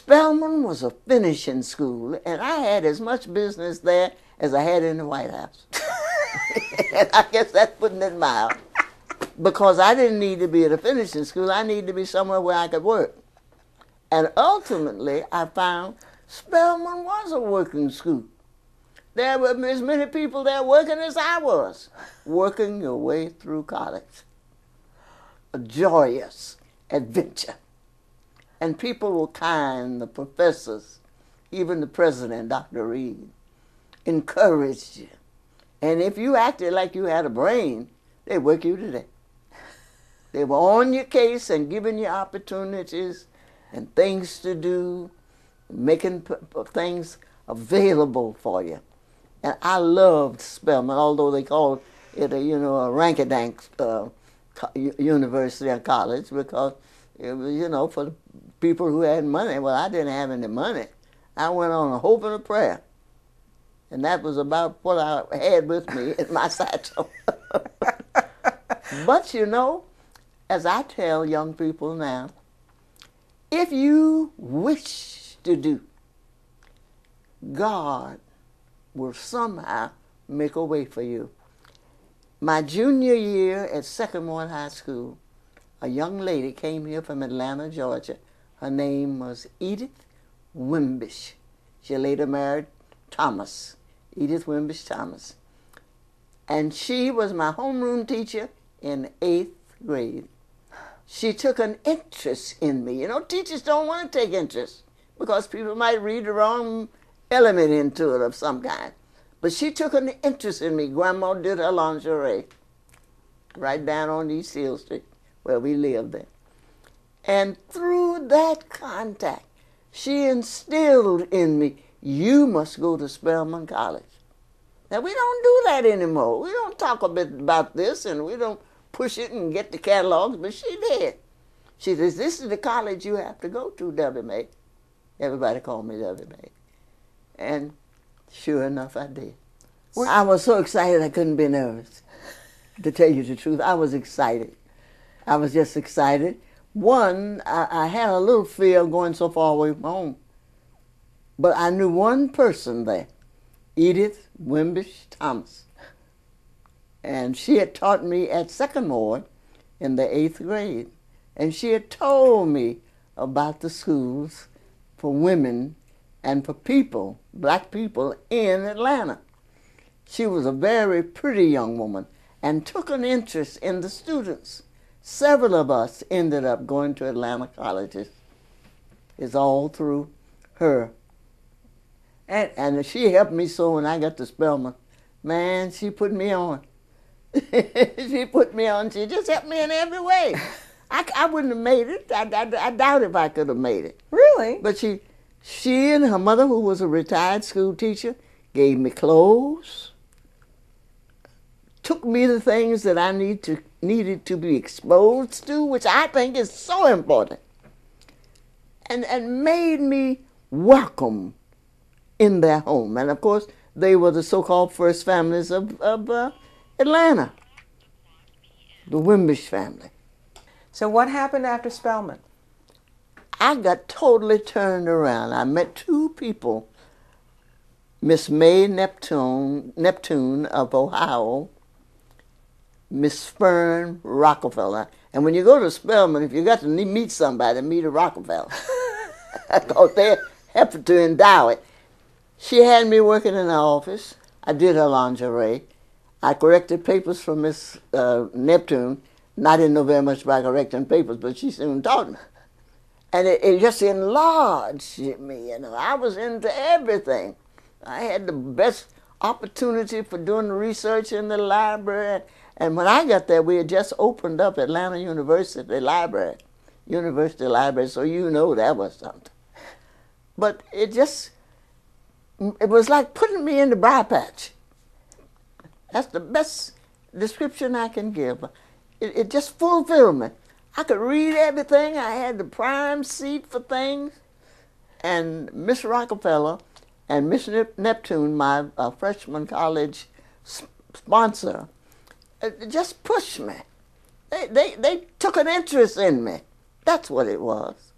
Spelman was a finishing school, and I had as much business there as I had in the White House. And I guess that's putting it mild. Because I didn't need to be at a finishing school, I needed to be somewhere where I could work. And ultimately, I found Spelman was a working school. There were as many people there working as I was, working your way through college. A joyous adventure. And people were kind, the professors, even the president, Dr. Reed, encouraged you. And if you acted like you had a brain, they'd work you to death. They were on your case and giving you opportunities and things to do, making things available for you. And I loved Spelman, although they called it a ranky-dank university or college, because it was, for the people who had money. Well, I didn't have any money. I went on a hope and a prayer. And that was about what I had with me in my satchel. But as I tell young people now, if you wish to do, God will somehow make a way for you. My junior year at Sycamore High School, a young lady came here from Atlanta, Georgia. Her name was Edith Wimbish. She later married Thomas, Edith Wimbish Thomas. And she was my homeroom teacher in 8th grade. She took an interest in me. Teachers don't want to take interest because people might read the wrong element into it of some kind. But she took an interest in me. Grandma did her lingerie right down on East Hill Street where we lived there. And through that contact, she instilled in me, you must go to Spelman College. Now, we don't do that anymore. We don't talk a bit about this, and we don't push it and get the catalogs, but she did. She says, this is the college you have to go to, Dovey May. Everybody called me Dovey May. And sure enough, I did. I was so excited I couldn't be nervous. To tell you the truth, I was excited. I was just excited. One, I had a little fear of going so far away from home. But I knew one person there, Edith Wimbish Thomas. And she had taught me at Sycamore in the 8th grade. And she had told me about the schools for women and for people, black people in Atlanta. She was a very pretty young woman and took an interest in the students. Several of us ended up going to Atlanta colleges. It's all through her. And she helped me so when I got to Spelman. Man, she put me on. She put me on. She just helped me in every way. I wouldn't have made it. I doubt if I could have made it. Really? But she and her mother, who was a retired school teacher, gave me clothes, took me the things that I needed to be exposed to, which I think is so important, and made me welcome in their home. And of course, they were the so-called first families of Atlanta, the Wimbish family. So what happened after Spelman? I got totally turned around. I met two people, Miss May Neptune of Ohio, Miss Fern Rockefeller. And when you go to Spelman, if you got to meet somebody, meet a Rockefeller. Because they have to endow it. She had me working in the office. I did her lingerie. I corrected papers for Miss Neptune. I didn't know very much about correcting papers, but she soon taught me. And it just enlarged me, I was into everything. I had the best opportunity for doing research in the library. And when I got there, we had just opened up Atlanta University Library, so that was something. But it was like putting me in the briar patch. That's the best description I can give. It just fulfilled me. I could read everything. I had the prime seat for things. And Miss Rockefeller and Miss Neptune, my freshman college sponsor, just pushed me. They took an interest in me. That's what it was.